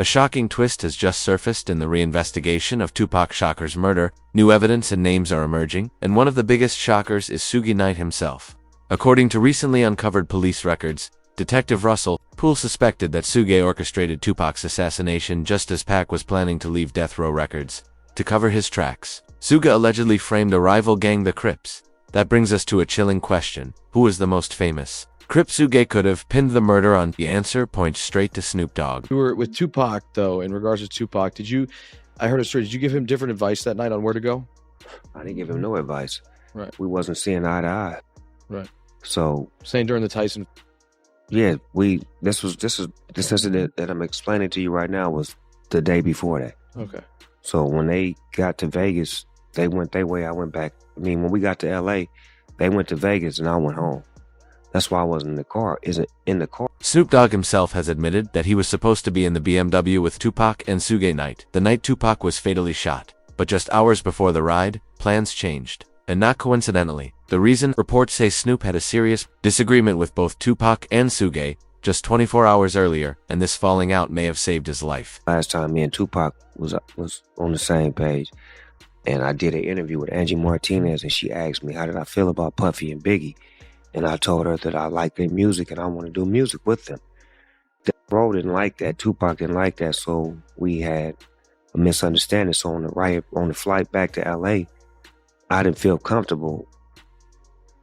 A shocking twist has just surfaced in the reinvestigation of Tupac Shakur's murder. New evidence and names are emerging, and one of the biggest shockers is Suge Knight himself. According to recently uncovered police records, Detective Russell Poole suspected that Suge orchestrated Tupac's assassination just as Pac was planning to leave Death Row Records to cover his tracks. Suge allegedly framed a rival gang, the Crips. That brings us to a chilling question: who is the most famous? Crip Suge could have pinned the murder on. The answer points straight to Snoop Dogg. You were with Tupac, though, in regards to Tupac. I heard a story, did you give him different advice that night on where to go? I didn't give him no advice. Right. We wasn't seeing eye to eye. Right. So. Saying during the Tyson. Yeah, this incident that I'm explaining to you right now was the day before that. Okay. So when they got to Vegas, they went their way, I went back. I mean, when we got to LA, they went to Vegas and I went home. That's why I wasn't in the car. Snoop Dogg himself has admitted that he was supposed to be in the BMW with Tupac and Suge Knight the night Tupac was fatally shot. But just hours before the ride, plans changed. And not coincidentally, the reason: reports say Snoop had a serious disagreement with both Tupac and Suge just 24 hours earlier, and this falling out may have saved his life. Last time me and Tupac was on the same page, and I did an interview with Angie Martinez, and she asked me how did I feel about Puffy and Biggie. And I told her that I like their music and I want to do music with them. Death Row didn't like that. Tupac didn't like that. So we had a misunderstanding. So on the flight back to LA, I didn't feel comfortable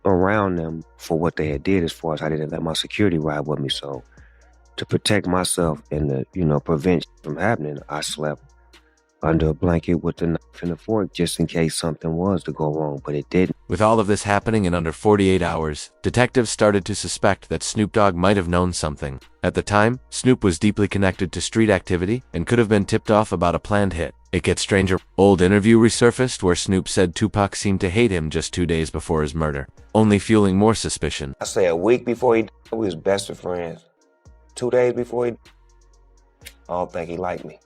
around them for what they had did, as far as I didn't let my security ride with me. So to protect myself and to prevent from happening, I slept under a blanket with the knife and the fork just in case something was to go wrong, but it didn't. With all of this happening in under 48 hours, detectives started to suspect that Snoop Dogg might have known something. At the time, Snoop was deeply connected to street activity and could have been tipped off about a planned hit. It gets stranger. Old interview resurfaced where Snoop said Tupac seemed to hate him just 2 days before his murder, only fueling more suspicion. I say a week before he died, we was best of friends. 2 days before I don't think he liked me.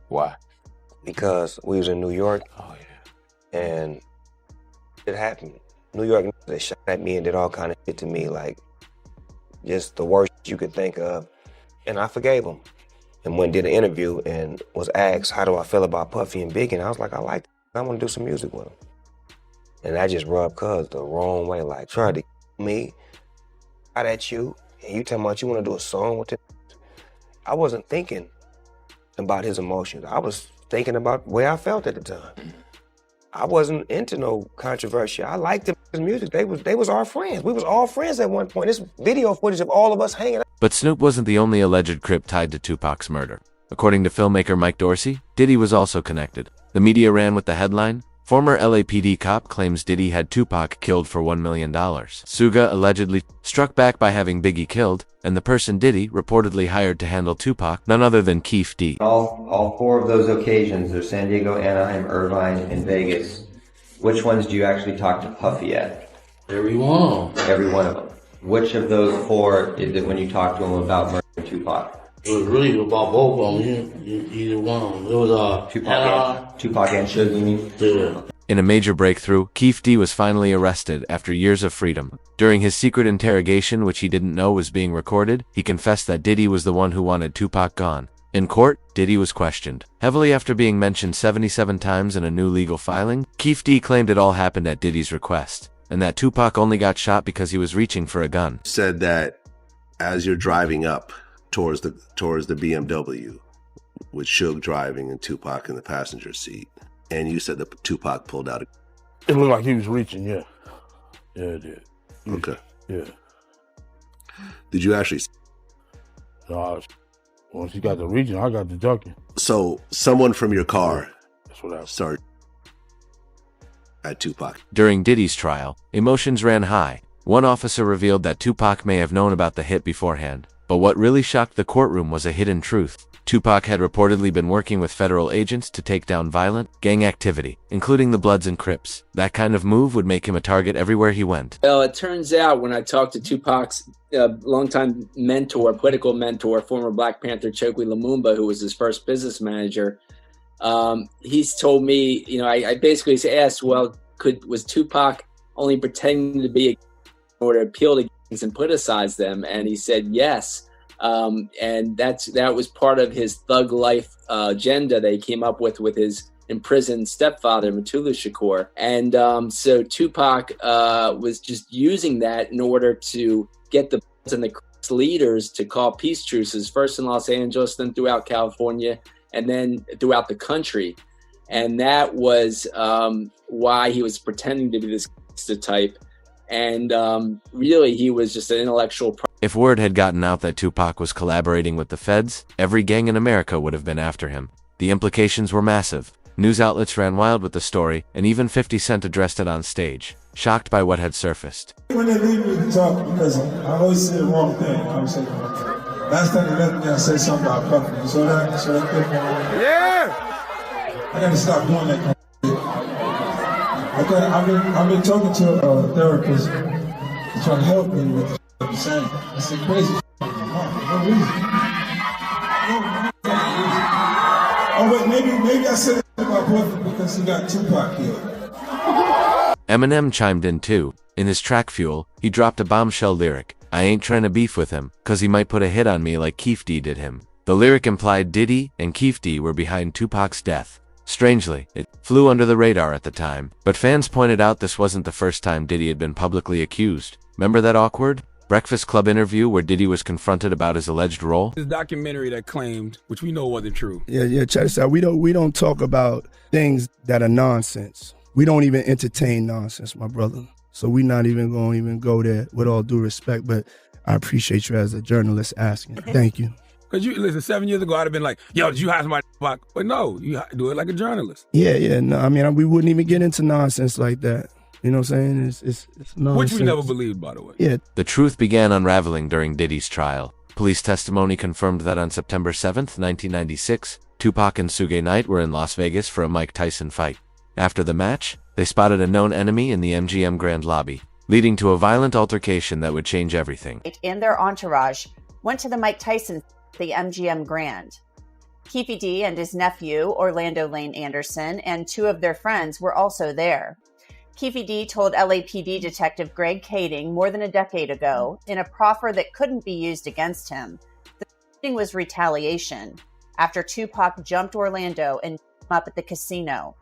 Why? Because we was in New York. Oh, yeah. And it happened. New York, they shot at me and did all kind of shit to me, like just the worst you could think of. And I forgave him. And went and did an interview and was asked, how do I feel about Puffy and Biggie? And I was like, I like that. I want to do some music with him. And that just rubbed Cuz the wrong way, like tried to me, out at you, and you talking about you want to do a song with him. I wasn't thinking about his emotions. I was thinking about the way I felt at the time. I wasn't into no controversy. I liked his music. They was our friends. We was all friends at one point. This video footage of all of us hanging out. But Snoop wasn't the only alleged Crip tied to Tupac's murder. According to filmmaker Mike Dorsey, Diddy was also connected. The media ran with the headline, former LAPD cop claims Diddy had Tupac killed for $1 million. Suge allegedly struck back by having Biggie killed, and the person Diddy reportedly hired to handle Tupac, none other than Keef D. All four of those occasions are San Diego, Anaheim, Irvine, and Vegas. Which ones do you actually talk to Puffy at? Every one. Every one of them. Which of those four is it when you talk to him about murdering Tupac? It was really about both of them. Either one. It was Tupac and Suge, you mean? Yeah. In a major breakthrough, Keef D was finally arrested after years of freedom. During his secret interrogation, which he didn't know was being recorded, he confessed that Diddy was the one who wanted Tupac gone. In court, Diddy was questioned heavily after being mentioned 77 times in a new legal filing. Keef D claimed it all happened at Diddy's request, and that Tupac only got shot because he was reaching for a gun. Said that as you're driving up towards the BMW, with Suge driving and Tupac in the passenger seat, and you said that Tupac pulled out a... It looked like he was reaching, yeah. Yeah, it did. Okay. Yeah. Did you actually... No, once he got the reaching, I got the ducking. So someone from your car That's what I started at Tupac. During Diddy's trial, emotions ran high. One officer revealed that Tupac may have known about the hit beforehand. But what really shocked the courtroom was a hidden truth. Tupac had reportedly been working with federal agents to take down violent gang activity, including the Bloods and Crips. That kind of move would make him a target everywhere he went. Well, it turns out when I talked to Tupac's longtime mentor, political mentor, former Black Panther Chokwe Lumumba, who was his first business manager, he's told me, I basically asked, well, was Tupac only pretending to be in order to appeal to gangs and politicize them? And he said yes. And that was part of his thug life agenda they came up with his imprisoned stepfather, Tupac Shakur. And so Tupac was just using that in order to get the and the leaders to call peace truces, first in Los Angeles, then throughout California, and then throughout the country. And that was why he was pretending to be this type. And really, he was just an intellectual. If word had gotten out that Tupac was collaborating with the feds, every gang in America would have been after him. The implications were massive. News outlets ran wild with the story, and even 50 Cent addressed it on stage, shocked by what had surfaced. When they leave me to talk, because I always say the wrong thing. Last time they left me, I said something about fucking. You saw that? Yeah! I gotta stop doing that. I've been talking to a therapist trying to help me with what I'm saying. I said crazy no reason. Oh wait, maybe I said it to my boyfriend because he got Tupac killed. Eminem chimed in too. In his track Fuel, he dropped a bombshell lyric. I ain't trying to beef with him, cause he might put a hit on me like Keef D did him. The lyric implied Diddy and Keef D were behind Tupac's death. Strangely, it flew under the radar at the time, but fans pointed out this wasn't the first time Diddy had been publicly accused. Remember that awkward Breakfast Club interview where Diddy was confronted about his alleged role? This documentary that claimed, which we know wasn't true. Yeah, check this out. We don't talk about things that are nonsense. We don't even entertain nonsense, my brother. So we're not even going to go there, with all due respect, but I appreciate you as a journalist asking. Thank you. Because you listen, 7 years ago, I'd have been like, yo, did you hire somebody? But no, you do it like a journalist. Yeah. No, I mean, we wouldn't even get into nonsense like that. You know what I'm saying? It's nonsense. Which we never believed, by the way. Yeah. The truth began unraveling during Diddy's trial. Police testimony confirmed that on September 7th, 1996, Tupac and Suge Knight were in Las Vegas for a Mike Tyson fight. After the match, they spotted a known enemy in the MGM Grand lobby, leading to a violent altercation that would change everything. And their entourage went to the Mike Tyson the MGM Grand. Keefe D and his nephew, Orlando Lane Anderson, and two of their friends were also there. Keefe D told LAPD Detective Greg Kading more than a decade ago, in a proffer that couldn't be used against him, the shooting was retaliation after Tupac jumped Orlando and beat him up at the casino.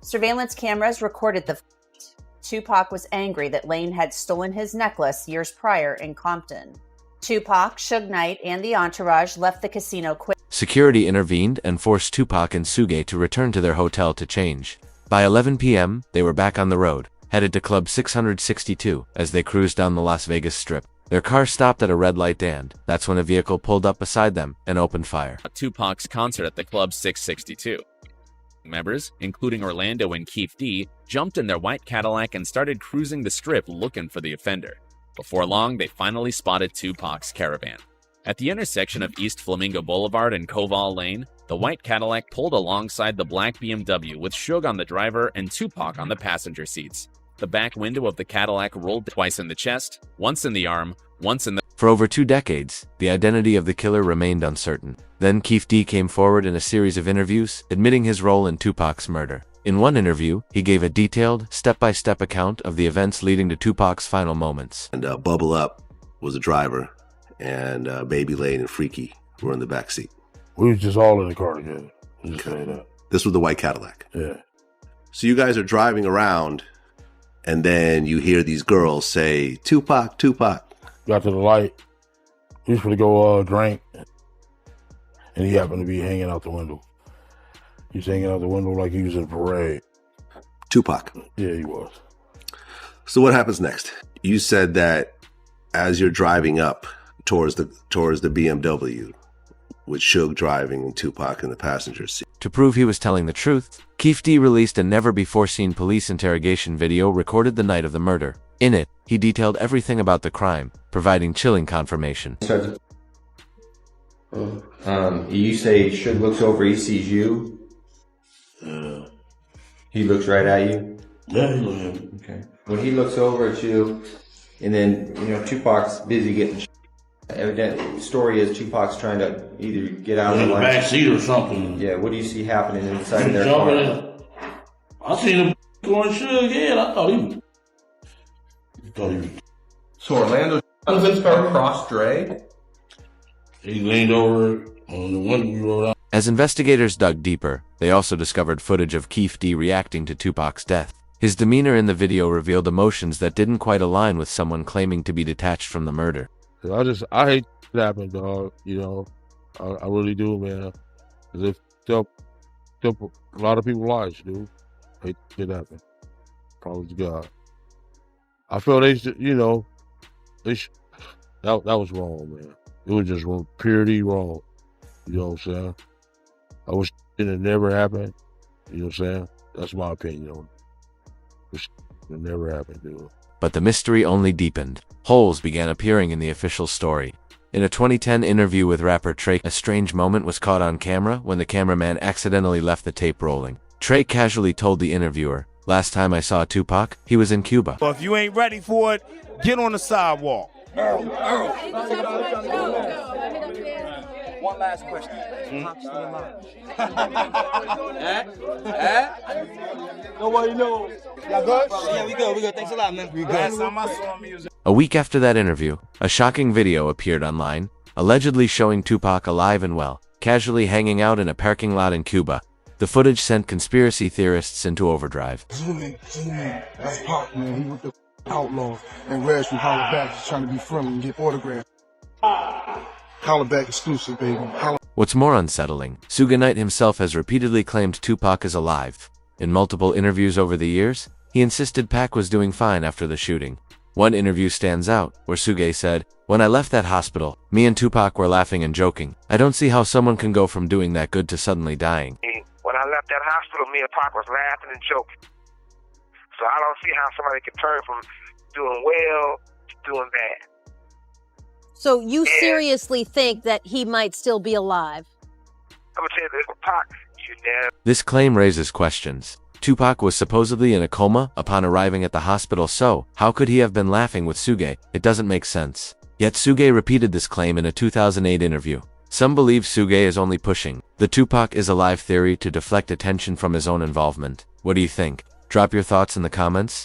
Surveillance cameras recorded the fight. Tupac was angry that Lane had stolen his necklace years prior in Compton. Tupac, Suge Knight, and the entourage left the casino quickly. Security intervened and forced Tupac and Suge to return to their hotel to change. By 11 p.m., they were back on the road, headed to Club 662 as they cruised down the Las Vegas Strip. Their car stopped at a red light and that's when a vehicle pulled up beside them and opened fire. Tupac's concert at the Club 662. Members, including Orlando and Keefe D, jumped in their white Cadillac and started cruising the Strip looking for the offender. Before long, they finally spotted Tupac's caravan. At the intersection of East Flamingo Boulevard and Koval Lane, the white Cadillac pulled alongside the black BMW with Suge on the driver and Tupac on the passenger seats. The back window of the Cadillac rolled twice in the chest, once in the arm, once in the... For over 2 decades, the identity of the killer remained uncertain. Then Keefe D came forward in a series of interviews, admitting his role in Tupac's murder. In one interview, he gave a detailed, step-by-step account of the events leading to Tupac's final moments. And Bubble Up was a driver, and Baby Lane and Freaky were in the back seat. We was just all in the car together. Just say that. This was the white Cadillac. Yeah. So you guys are driving around, and then you hear these girls say, Tupac, Tupac. Got to the light. He was going to go drink, and he happened to be hanging out the window. He's hanging out the window like he was in a parade. Tupac. Yeah, he was. So what happens next? You said that as you're driving up towards the BMW, with Suge driving and Tupac in the passenger seat. To prove he was telling the truth, Keefe D released a never-before-seen police interrogation video recorded the night of the murder. In it, he detailed everything about the crime, providing chilling confirmation. You say Suge looks over, he sees you. He looks right at you? Yeah, he looks at me. Okay. When he looks over at you, and then, Tupac's busy getting evident story is Tupac's trying to either get out of the back seat or something. Yeah, what do you see happening inside of their car? I seen him going Suge head. I thought he was. So Orlando across Dre? He leaned over on the window we rolled out. As investigators dug deeper, they also discovered footage of Keefe D reacting to Tupac's death. His demeanor in the video revealed emotions that didn't quite align with someone claiming to be detached from the murder. I hate that happened, dog. You know, I really do, man. Because it took a lot of people's lives, dude. Hate that happened. Probably to God. I feel they should, you know, that was wrong, man. It was just purely wrong. You know what I'm saying? I wish it had never happened. You know what I'm saying? That's my opinion on it. It never happened, dude. But the mystery only deepened. Holes began appearing in the official story. In a 2010 interview with rapper Trey, a strange moment was caught on camera when the cameraman accidentally left the tape rolling. Trey casually told the interviewer, "Last time I saw Tupac, he was in Cuba." But if you ain't ready for it, get on the sidewalk. One last question. Tupac's still alive. Nobody knows. Y'all good? Yeah, we good. Thanks a lot, man. We good. A week after that interview, a shocking video appeared online, allegedly showing Tupac alive and well, casually hanging out in a parking lot in Cuba. The footage sent conspiracy theorists into overdrive. Zoom in. That's Pac, man. He with the outlaw. And Reg from Holla Back is trying to be friendly and get autographed. Holla Back exclusive, baby. What's more unsettling, Suge Knight himself has repeatedly claimed Tupac is alive. In multiple interviews over the years, he insisted Pac was doing fine after the shooting. One interview stands out, where Suge said, "When I left that hospital, me and Tupac were laughing and joking. I don't see how someone can go from doing that good to suddenly dying." When I left that hospital, me and Pac was laughing and joking. So I don't see how somebody can turn from doing well to doing bad. So you seriously think that he might still be alive? I would say this, Pac, you never. This claim raises questions. Tupac was supposedly in a coma upon arriving at the hospital, so how could he have been laughing with Suge? It doesn't make sense. Yet Suge repeated this claim in a 2008 interview. Some believe Suge is only pushing the Tupac is alive theory to deflect attention from his own involvement. What do you think? Drop your thoughts in the comments.